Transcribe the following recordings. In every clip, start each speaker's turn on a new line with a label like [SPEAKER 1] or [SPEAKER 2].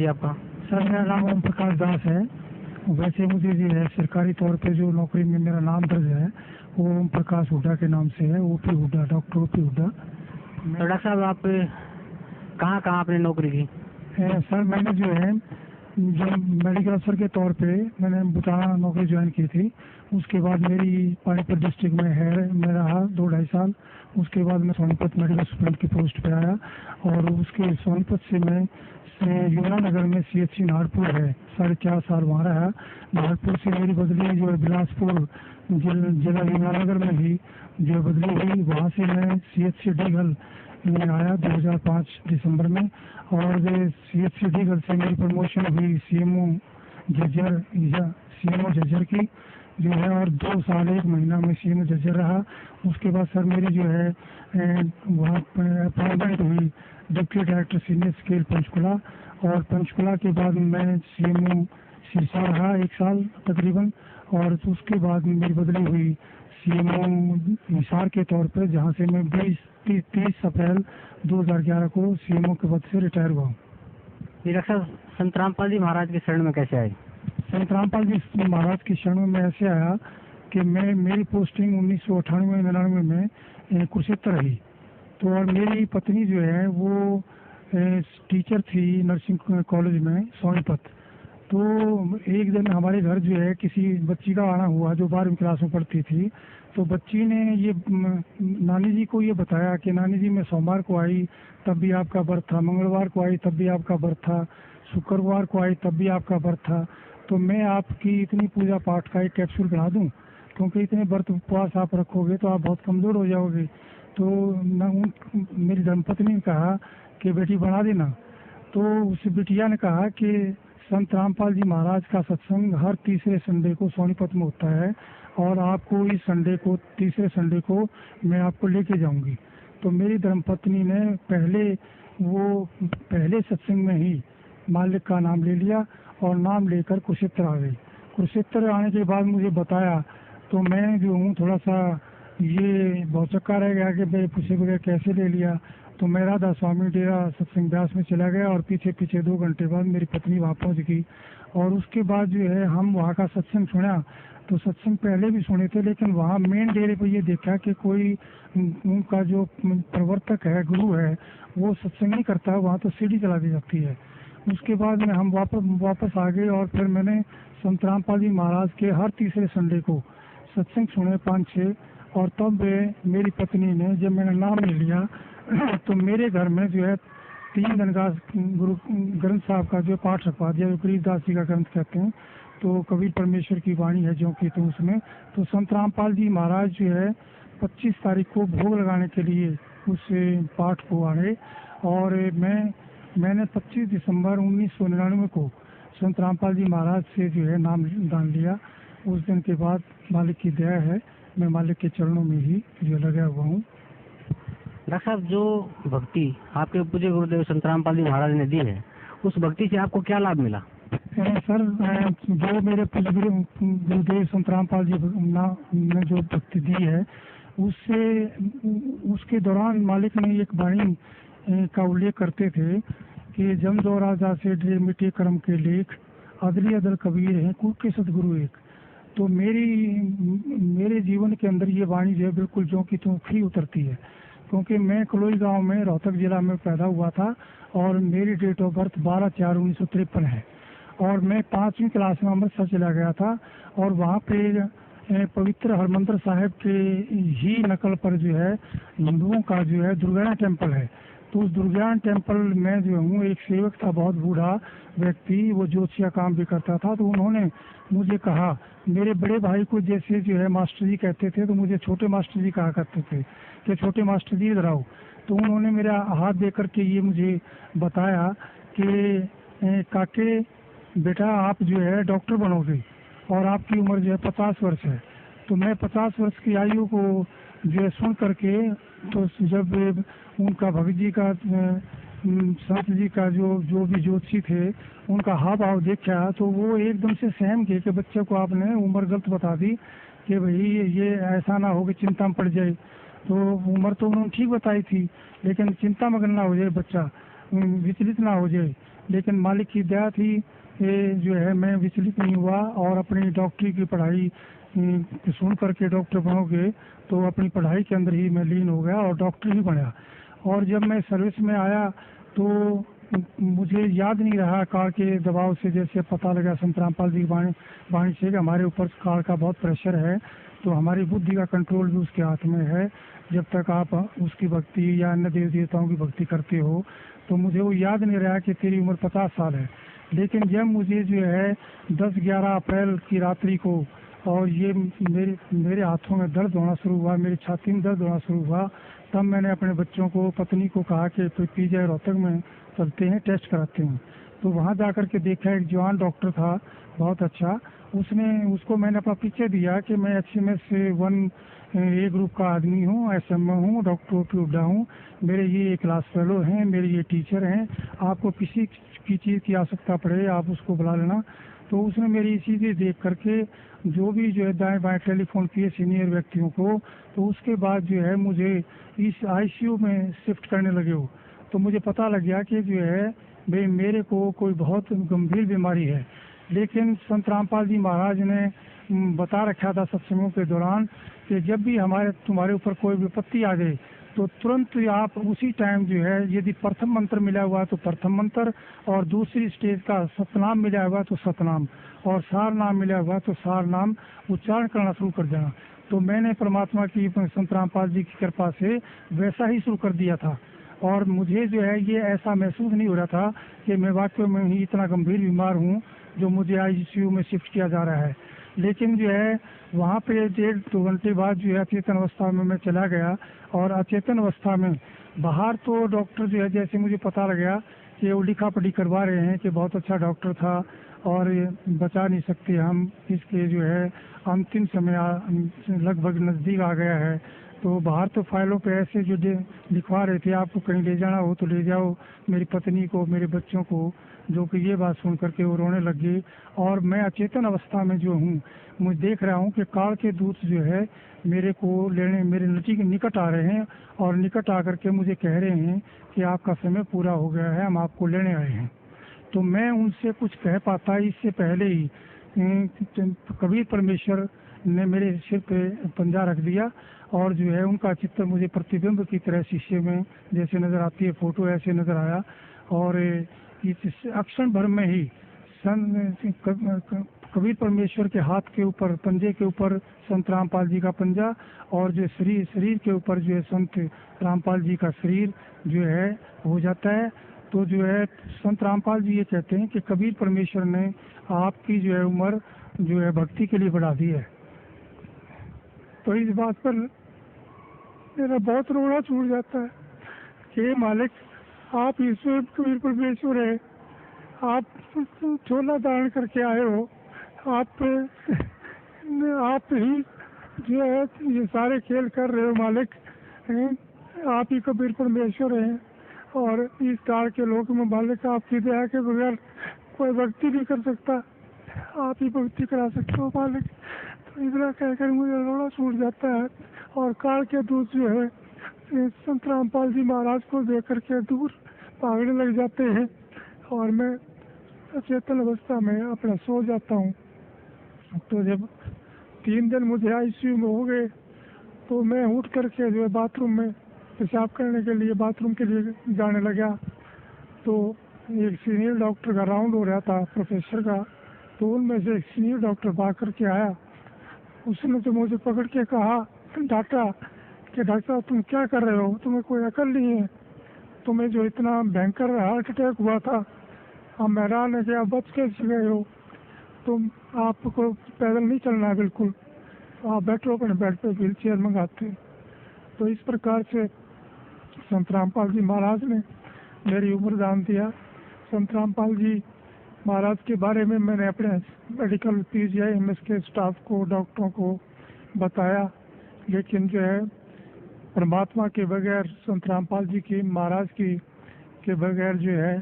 [SPEAKER 1] जी आपका?
[SPEAKER 2] सर मेरा नाम ओम प्रकाश दास है। वैसे मुझे जो है सरकारी तौर पे जो नौकरी में मेरा नाम दर्ज है वो ओम प्रकाश हुड्डा के नाम से है, OP Hooda, doctor OP Hooda.
[SPEAKER 1] तो डॉक्टर साहब आप कहाँ कहाँ आपने नौकरी की?
[SPEAKER 2] सर मैंने जो है जो मेडिकल अफसर के तौर पे मैंने बुटाना नौकरी ज्वाइन की थी। उसके बाद मेरी पानीपत डिस्ट्रिक्ट में है मैं रहा 2-2.5 साल। उसके बाद मैं सोनीपत मेडिकल स्टूडेंट की पोस्ट पे आया और उसके सोनीपत से मैं यमुनानगर में CHC नागपुर है 4.5 साल वहाँ रहा। नागपुर से मेरी बदली जो है बिलासपुर जिला यमुनानगर में भी जो बदली हुई। वहाँ से मैं CHC डीगल में आया 2005 दिसंबर में और CHC डीगल से मेरी प्रमोशन हुई CMO जज्जर की जो है और 2 साल 1 महीना में CMO जज्जर रहा। उसके बाद सर मेरी जो है वहाँ अपॉइंटमेंट हुई deputy director senior scale Panchkula और पंचकुला के बाद मैं CMO सिरसा रहा 1 साल तकरीबन और उसके बाद मेरी बदली हुई CMO हिसार के तौर पर जहाँ से मैं 30 अप्रैल 2011 को CMO के पद से रिटायर हुआ हूँ।
[SPEAKER 1] डॉक्टर साहब संत रामपाल जी महाराज के शरण में कैसे आए?
[SPEAKER 2] संत रामपाल जी महाराज की शरण में ऐसे आया कि मेरी पोस्टिंग 1998-99 में कुरुक्षेत्र रही। तो और मेरी पत्नी जो है वो टीचर थी नर्सिंग कॉलेज में सोनीपत। तो एक दिन हमारे घर जो है किसी बच्ची का आना हुआ जो 12वीं क्लास में पढ़ती थी। तो बच्ची ने ये नानी जी को ये बताया कि नानी जी मैं सोमवार को आई तब भी आपका व्रत था, मंगलवार को आई तब भी आपका व्रत था, शुक्रवार को आई तब भी आपका व्रत था। तो मैं आपकी इतनी पूजा पाठ का एक कैप्सूल बना दूं क्योंकि इतने व्रत उपवास आप रखोगे तो आप बहुत कमज़ोर हो जाओगे। तो मेरी धर्मपत्नी ने कहा कि बेटी बना देना। तो उस बिटिया ने कहा कि संत रामपाल जी महाराज का सत्संग हर तीसरे संडे को सोनीपत में होता है और आपको इस संडे को तीसरे संडे को मैं आपको लेके जाऊंगी। तो मेरी धर्मपत्नी ने पहले सत्संग में ही मालिक का नाम ले लिया और नाम लेकर कुरुक्षेत्र आ गई। कुरुक्षेत्र आने के बाद मुझे बताया तो मैं जो हूँ थोड़ा सा ये भौचक्का रह गया कि भाई पूछे बगैर कैसे ले लिया। तो मैं राधा स्वामी डेरा सत्संग व्यास में चला गया और पीछे 2 घंटे बाद मेरी पत्नी वहाँ पहुँच गई और उसके बाद जो है हम वहाँ का सत्संग सुना। तो सत्संग पहले भी सुने थे लेकिन वहाँ मेन डेरे पर ये देखा कि कोई उनका जो प्रवर्तक है गुरु है वो सत्संग नहीं करता, वहाँ तो सीढ़ी चला दी जाती है। उसके बाद में हम वापस आ गए और फिर मैंने संत रामपाल जी महाराज के हर तीसरे संडे को सत्संग सुने 5-6 और तब मेरी पत्नी ने जब मैंने नाम ले लिया तो मेरे घर में जो है 3 दिन का गुरु ग्रंथ साहब का जो पाठ रखवा दिया, विपरीत दास जी का ग्रंथ कहते हैं। तो कबीर परमेश्वर की वाणी है जो कि तो उसमें तो संत रामपाल जी महाराज जो है 25 तारीख को भोग लगाने के लिए उस पाठ को आए और मैंने 25 दिसंबर 1999 को संत रामपाल जी महाराज से जो है नाम दान लिया। उस दिन के बाद मालिक की दया है मैं मालिक के चरणों में ही जो लगा हुआ हूँ।
[SPEAKER 1] डॉक्टर साहब जो भक्ति आपके पूज्य गुरुदेव संत रामपाल जी महाराज ने दी है उस भक्ति से आपको क्या लाभ मिला?
[SPEAKER 2] सर जो मेरे पूज्य गुरुदेव संत रामपाल जी ने जो भक्ति दी है उसके दौरान मालिक ने एक वाणी का उल्लेख करते थे कि जम दो राजा से ढेर मिटे कर्म के लेख अदली अदल कबीर है कुल के सतगुरु एक। तो मेरे जीवन के अंदर ये वाणी जो है बिल्कुल जो कि तुम फ्री उतरती है क्योंकि मैं कलोई गांव में रोहतक जिला में पैदा हुआ था और मेरी डेट ऑफ बर्थ 12/4/1953 है और मैं 5वीं क्लास में अमृतसर चला गया था और वहाँ पे पवित्र हरमंदिर साहिब के ही नकल पर जो है हिंदुओं का जो है दुर्गाना टेम्पल है। तो उस दुर्गान टेम्पल में जो हूँ एक सेवक था बहुत बूढ़ा व्यक्ति, वो ज्योतिषी का काम भी करता था। तो उन्होंने मुझे कहा, मेरे बड़े भाई को जैसे जो है मास्टर जी कहते थे तो मुझे छोटे मास्टर जी कहा करते थे कि छोटे मास्टर जी इधर आओ। तो उन्होंने मेरा हाथ दे करके ये मुझे बताया कि काके बेटा आप जो है डॉक्टर बनोगे और आपकी उम्र जो है 50 वर्ष है। तो मैं 50 वर्ष की आयु को जो है सुन करके तो जब उनका भगत जी का संत जी का जो भी ज्योतिषी थे उनका हाव भाव देखा तो वो एकदम से सहम गए कि बच्चे को आपने उम्र गलत बता दी कि भाई ये ऐसा ना हो कि चिंता में पड़ जाए। तो उम्र तो उन्होंने ठीक बताई थी लेकिन चिंता मगन ना हो जाए बच्चा, विचलित ना हो जाए। लेकिन मालिक की दया थी, ये जो है मैं विचलित नहीं हुआ और अपनी डॉक्टरी की पढ़ाई सुन करके डॉक्टर बनोगे तो अपनी पढ़ाई के अंदर ही मैं लीन हो गया और डॉक्टर ही बना। और जब मैं सर्विस में आया तो मुझे याद नहीं रहा कार के दबाव से, जैसे पता लगा संत रामपाल जी वाणी से कि हमारे ऊपर कार का बहुत प्रेशर है, तो हमारी बुद्धि का कंट्रोल भी उसके हाथ में है। जब तक आप उसकी भक्ति या अन्य देव देवताओं की भक्ति करते हो, तो मुझे वो याद नहीं रहा कि तेरी उम्र 50 साल है। लेकिन जब मुझे जो है 10-11 अप्रैल की रात्रि को और ये मेरे हाथों में दर्द होना शुरू हुआ, मेरी छाती में दर्द होना शुरू हुआ, तब मैंने अपने बच्चों को, पत्नी को कहा कि पीजीआई रोहतक में चलते हैं, टेस्ट कराते हैं। तो वहाँ जाकर के देखा, एक जवान डॉक्टर था बहुत अच्छा, उसको मैंने अपना परिचय दिया कि मैं HMS से 1A ग्रुप का आदमी हूँ, SMA हूँ, डॉक्टर OP हुड्डा हूँ, मेरे ये क्लास फेलो हैं, मेरे ये टीचर हैं, आपको किसी की चीज़ की आवश्यकता पड़े आप उसको बुला लेना। तो उसने मेरी चीज़ें देख करके जो भी जो है दाएं बाएं टेलीफोन किए सीनियर व्यक्तियों को, तो उसके बाद जो है मुझे इस ICU में शिफ्ट करने लगे हो। तो मुझे पता लग गया कि जो है भाई मेरे को कोई बहुत गंभीर बीमारी है। लेकिन संत रामपाल जी महाराज ने बता रखा था सत्संगों के दौरान कि जब भी तुम्हारे ऊपर कोई विपत्ति आ जाए तो तुरंत आप उसी टाइम जो है, यदि प्रथम मंत्र मिला हुआ तो प्रथम मंत्र, और दूसरी स्टेज का सतनाम मिला हुआ तो सतनाम, और सार नाम मिला हुआ तो सार नाम उच्चारण करना शुरू कर देना। तो मैंने परमात्मा की, संत रामपाल जी की कृपा से वैसा ही शुरू कर दिया था। और मुझे जो है ये ऐसा महसूस नहीं हो रहा था कि मैं वाकई में ही इतना गंभीर बीमार हूँ जो मुझे ICU में शिफ्ट किया जा रहा है। लेकिन जो है वहाँ पे 1.5-2 घंटे बाद जो है अचेतन अवस्था में मैं चला गया, और अचेतन अवस्था में बाहर तो डॉक्टर जो है, जैसे मुझे पता लग गया कि वो लिखा पढ़ी करवा रहे हैं कि बहुत अच्छा डॉक्टर था और बचा नहीं सकते हम, इसके जो है अंतिम समय लगभग नज़दीक आ गया है। तो बाहर तो फाइलों पे ऐसे जो लिखवा रहे थे, आपको कहीं ले जाना हो तो ले जाओ मेरी पत्नी को, मेरे बच्चों को, जो कि ये बात सुन करके वो रोने लग गई। और मैं अचेतन अवस्था में जो हूँ, मैं देख रहा हूँ कि काल के दूत जो है मेरे को लेने मेरे निकट आ रहे हैं, और निकट आकर के मुझे कह रहे हैं कि आपका समय पूरा हो गया है, हम आपको लेने आए हैं। तो मैं उनसे कुछ कह पाता इससे पहले ही कबीर परमेश्वर ने मेरे सिर पे पंजा रख दिया, और जो है उनका चित्र मुझे प्रतिबिंब की तरह शीशे में जैसे नज़र आती है फोटो, ऐसे नज़र आया। और इस अक्षण भर में ही कबीर परमेश्वर के हाथ के ऊपर, पंजे के ऊपर संत रामपाल जी का पंजा, और जो शरीर के ऊपर जो है संत रामपाल जी का शरीर जो है हो जाता है। तो जो है संत रामपाल जी ये कहते हैं कि कबीर परमेश्वर ने आपकी जो है उम्र जो है भक्ति के लिए बढ़ा दी है। तो इस बात पर मेरा बहुत रोना छूट जाता है कि मालिक, आप ईश्वर कबीर परमेश्वर है, आप झोला धारण करके आए हो, आप ही जो है ये सारे खेल कर रहे हो मालिक, आप ही कबीर परमेश्वर हैं। और इस काल के लोक में मालिक आपकी दया के बगैर कोई भक्ति नहीं कर सकता, आप ही भक्ति करा सकते हो मालिक। तो इतना कहकर मुझे रोना छूट जाता है। और काल के दूत जो है संत रामपाल जी महाराज को देख करके दूर भागने लग जाते हैं, और मैं अचेतन अवस्था में अपना सो जाता हूँ। तो जब 3 दिन मुझे ICU में हो गए, तो मैं उठ करके जो है बाथरूम में पेशाब करने के लिए, बाथरूम के लिए जाने लगा। तो एक सीनियर डॉक्टर का राउंड हो रहा था, प्रोफेसर का, तो उनमें से एक सीनियर डॉक्टर भाग करके आया। उसने तो मुझे पकड़ के कहा, डांटा कि डॉक्टर साहब तुम क्या कर रहे हो, तुम्हें कोई अकल नहीं है, तुम्हें जो इतना भयंकर हार्ट अटैक हुआ था, हम हैरान है कि आप बच कैसे गए हो, तुम आपको पैदल नहीं चलना है बिल्कुल, आप बैठो अपने बेड पे, व्हील चेयर मंगाते। तो इस प्रकार से संत रामपाल जी महाराज ने मेरी उम्र दान दिया। संत रामपाल जी महाराज के बारे में मैंने अपने मेडिकल PGI MS के स्टाफ को, डॉक्टरों को बताया, लेकिन जो है परमात्मा के बगैर, संत रामपाल जी की महाराज की के बगैर जो है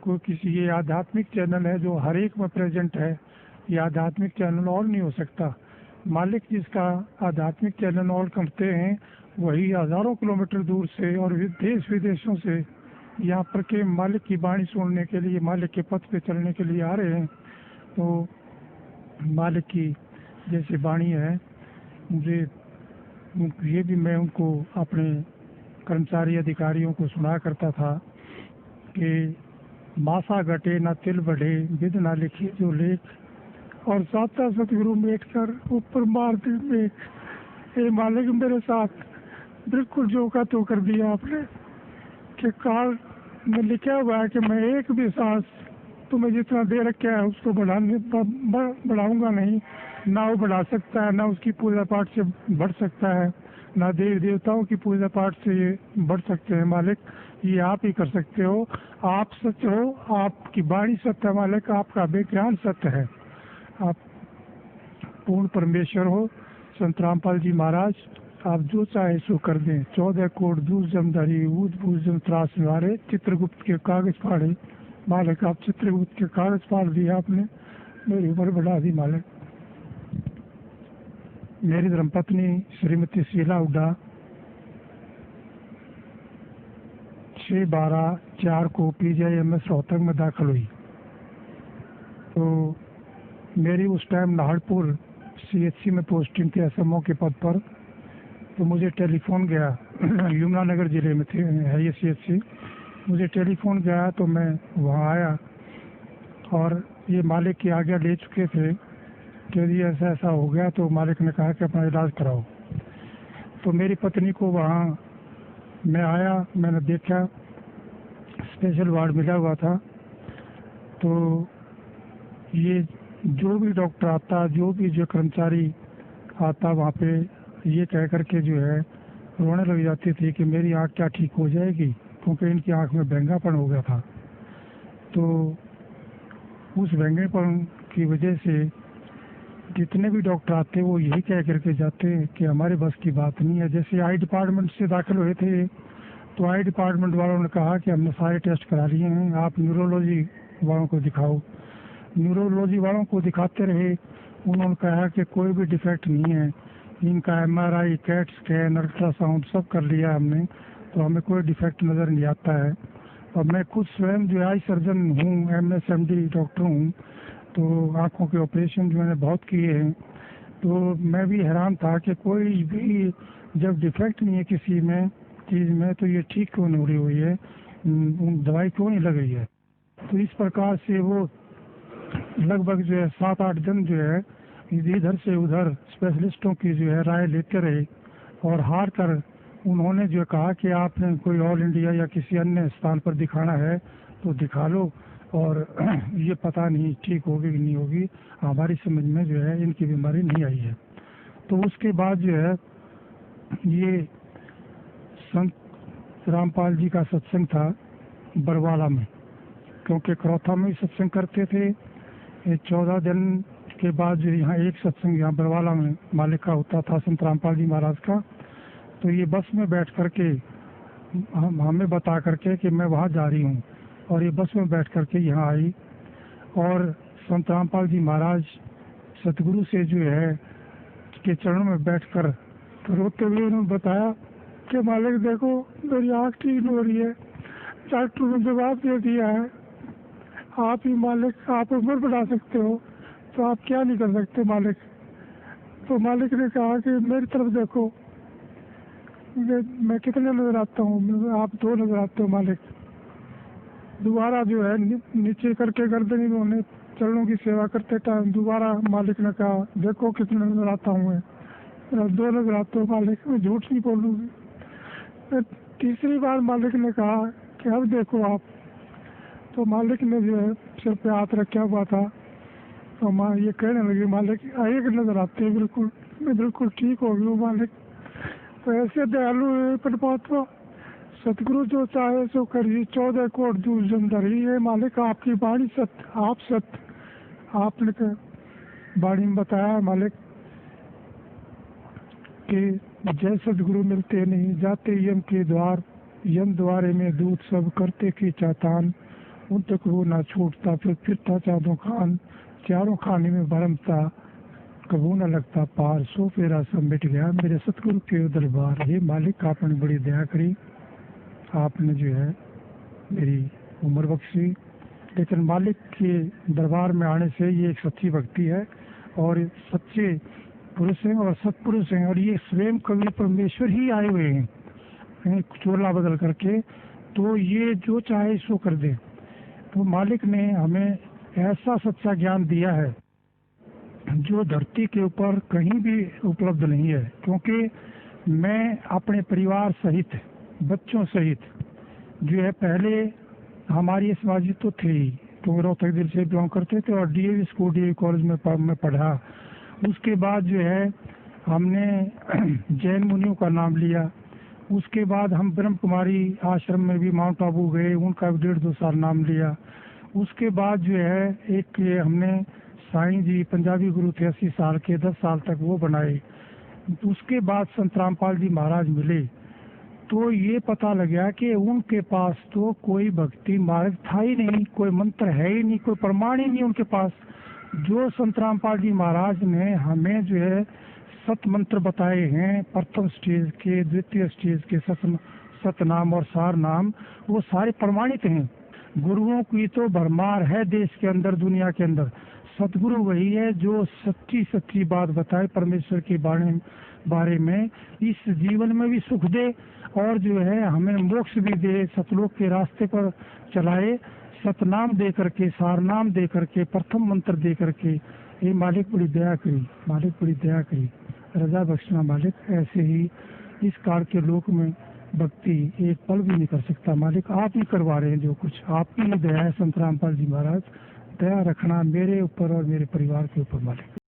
[SPEAKER 2] कोई किसी, ये आध्यात्मिक चैनल है जो हर एक में प्रेजेंट है, ये आध्यात्मिक चैनल और नहीं हो सकता। मालिक जिसका आध्यात्मिक चैनल और करते हैं, वही हज़ारों किलोमीटर दूर से और देश विदेशों से यहाँ पर के मालिक की वाणी सुनने के लिए, मालिक के पथ पे चलने के लिए आ रहे हैं, तो मालिक की जैसे वाणी है, मुझे ये भी मैं उनको अपने कर्मचारी अधिकारियों को सुना करता था कि मासा घटे ना तिल बढ़े, विद ना लिखी जो लेख, और साता सतगुरु मेट कर ऊपर मार दी मेघ। ये मालिक मेरे साथ बिल्कुल जो का तो कर दिया आपने कि काल में लिखा हुआ है कि मैं एक भी सांस तुम्हें जितना दे रखा है उसको बढ़ाऊंगा नहीं, ना वो बढ़ा सकता है, ना उसकी पूजा पाठ से बढ़ सकता है, ना देवी देवताओं की पूजा पाठ से ये बढ़ सकते हैं। मालिक, ये आप ही कर सकते हो। आप सत्य हो, आपकी वाणी सत्य है मालिक, आपका विज्ञान सत्य है, आप पूर्ण परमेश्वर हो। संत रामपाल जी महाराज, आप जो चाहे सो कर दें। 14 कोट दूर जमधारी ऊद भूजम त्रास निवारे, चित्रगुप्त के कागज फाड़े। मालिक, आप चित्रगुप्त के कागज फाड़ दिए आपने, मेरी उम्र बढ़ा दी मालिक। मेरी धर्मपत्नी श्रीमती शीला हुड्डा 6/12/4 को PGIMS रोहतक में दाखिल हुई। तो मेरी उस टाइम नाहरपुर CHC में पोस्टिंग थी SMO के पद पर। तो मुझे टेलीफोन गया यमुनानगर जिले में थे है ये CHC। मुझे टेलीफोन गया तो मैं वहाँ आया और ये मालिक की आज्ञा ले चुके थे कि यदि ऐसा ऐसा हो गया तो मालिक ने कहा कि अपना इलाज कराओ। तो मेरी पत्नी को वहाँ मैं आया, मैंने देखा स्पेशल वार्ड मिला हुआ था। तो ये जो भी डॉक्टर आता, जो भी जो कर्मचारी आता वहाँ पे ये कह कर के जो है रोने लग जाती थी कि मेरी आँख क्या ठीक हो जाएगी, क्योंकि इनकी आँख में बैंगापन हो गया था। तो उस बैंगेपन की वजह से जितने भी डॉक्टर आते वो यही कह करके जाते हैं कि हमारे बस की बात नहीं है। जैसे आई डिपार्टमेंट से दाखिल हुए थे तो आई डिपार्टमेंट वालों ने कहा कि हमने सारे टेस्ट करा लिए हैं, आप न्यूरोलॉजी वालों को दिखाओ। न्यूरोलॉजी वालों को दिखाते रहे, उन्होंने कहा कि कोई भी डिफेक्ट नहीं है, इनका MRI, कैट स्कैन, अल्ट्रासाउंड सब कर लिया हमने, तो हमें कोई डिफेक्ट नज़र नहीं आता है। और मैं खुद स्वयं जो आई सर्जन हूँ, MSMD डॉक्टर हूँ, तो आँखों के ऑपरेशन जो मैंने बहुत किए हैं। तो मैं भी हैरान था कि कोई भी जब डिफेक्ट नहीं है किसी में चीज़ में तो ये ठीक क्यों नहीं हो रही है, दवाई क्यों नहीं लग रही है। तो इस प्रकार से वो लगभग जो है 7-8 दिन जो है इधर से उधर स्पेशलिस्टों की जो है राय लेते रहे और हार कर उन्होंने जो कहा कि आपने कोई ऑल इंडिया या किसी अन्य स्थान पर दिखाना है तो दिखा लो, और ये पता नहीं ठीक होगी कि नहीं होगी, हमारी समझ में जो है इनकी बीमारी नहीं आई है। तो उसके बाद जो है ये संत रामपाल जी का सत्संग था बरवाला में, क्योंकि करौथा में ही सत्संग करते थे। 14 दिन के बाद जो यहाँ एक सत्संग यहाँ बरवाला में मालिक का होता था, संत रामपाल जी महाराज का। तो ये बस में बैठ करके हमें बता करके कि मैं वहाँ जा रही हूँ, और ये बस में बैठ करके यहाँ आई और संत रामपाल जी महाराज सतगुरु से जो है के चरणों में बैठकर रोते हुए उन्होंने बताया कि मालिक देखो मेरी आँख ठीक नहीं हो रही है, डॉक्टर ने जवाब दे दिया है आप ही मालिक, आप उम्र बढ़ा सकते हो, तो आप क्या नहीं कर सकते मालिक। तो मालिक ने कहा कि मेरी तरफ देखो, मैं कितने नजर आता हूँ, आप 2 नजर आते हो मालिक। दोबारा जो है नीचे करके गर्दन इन्होंने चरणों की सेवा करते टाइम दोबारा मालिक ने कहा देखो कितने नजर आता हूँ मैं, 2 नजर आते हो मालिक, मैं झूठ नहीं बोलूँगी। फिर तीसरी बार मालिक ने कहा कि अब देखो आप। तो मालिक ने जो है सिर पे हाथ रखा हुआ था, तो माँ ये कहने लगी मालिक एक नजर आते हैं बिल्कुल, मैं बिल्कुल ठीक हो गई हूँ मालिक। तो ऐसे दयालु है परमात्मा, सतगुरु जो चाहे सो करिए, 14 कोट दूर जमधारी। ये मालिक आपकी वाणी सत्य, आप सत्य, आपने वाणी में बताया मालिक कि जय सदगुरु मिलते नहीं जाते यम के द्वार, यम द्वारे में दूत सब करते की चातान, उन तक वो ना छूटता फिरता चादों खान, चारों खाने में भरम था कबू न लगता पार, सो फेरा सब मिट गया मेरे सतगुरु के दरबार। ये मालिक आपने बड़ी दया करी, आपने जो है मेरी उम्र बख्शी, लेकिन मालिक के दरबार में आने से ये एक सच्ची भक्ति है और सच्चे पुरुष हैं और सत्पुरुष हैं, और ये स्वयं कवि परमेश्वर ही आए हुए हैं चोला बदल करके। तो ये जो चाहे सो कर दे। तो मालिक ने हमें ऐसा सच्चा ज्ञान दिया है जो धरती के ऊपर कहीं भी उपलब्ध नहीं है। क्योंकि मैं अपने परिवार सहित, बच्चों सहित जो है, पहले हमारी समाजी तो थे ही, तो रोहतक जिले से बिलोंग करते थे और डीएवी स्कूल, डीएवी कॉलेज में पढ़ा। उसके बाद जो है हमने जैन मुनियों का नाम लिया। उसके बाद हम ब्रह्म कुमारी आश्रम में भी माउंट आबू गए, उनका भी 1.5-2 साल नाम लिया। उसके बाद जो है एक हमने साईं जी पंजाबी गुरु थे 80 साल के, 10 साल तक वो बनाए। उसके बाद संत रामपाल जी महाराज मिले, तो ये पता लगा कि उनके पास तो कोई भक्ति मार्ग था ही नहीं, कोई मंत्र है ही नहीं, कोई प्रमाण ही नहीं उनके पास। जो संत रामपाल जी महाराज ने हमें जो है सत मंत्र बताए हैं, प्रथम स्टेज के, द्वितीय स्टेज के सतनाम और सार नाम, वो सारे प्रमाणित हैं। गुरुओं की तो भरमार है देश के अंदर, दुनिया के अंदर। सतगुरु वही है जो सच्ची बात बताए परमेश्वर के बारे में, इस जीवन में भी सुख दे और जो है हमें मोक्ष भी दे, सतलोक के रास्ते पर चलाए, सतनाम दे करके, सारनाम दे करके, प्रथम मंत्र दे करके। ये मालिक बड़ी दया करी, मालिक बड़ी दया करी, रजा बख्शना मालिक। ऐसे ही इस काल के लोक में भक्ति एक पल भी नहीं कर सकता मालिक, आप ही करवा रहे हैं जो कुछ, आपकी ही दया है। संत रामपाल जी महाराज, दया रखना मेरे ऊपर और मेरे परिवार के ऊपर मालिक।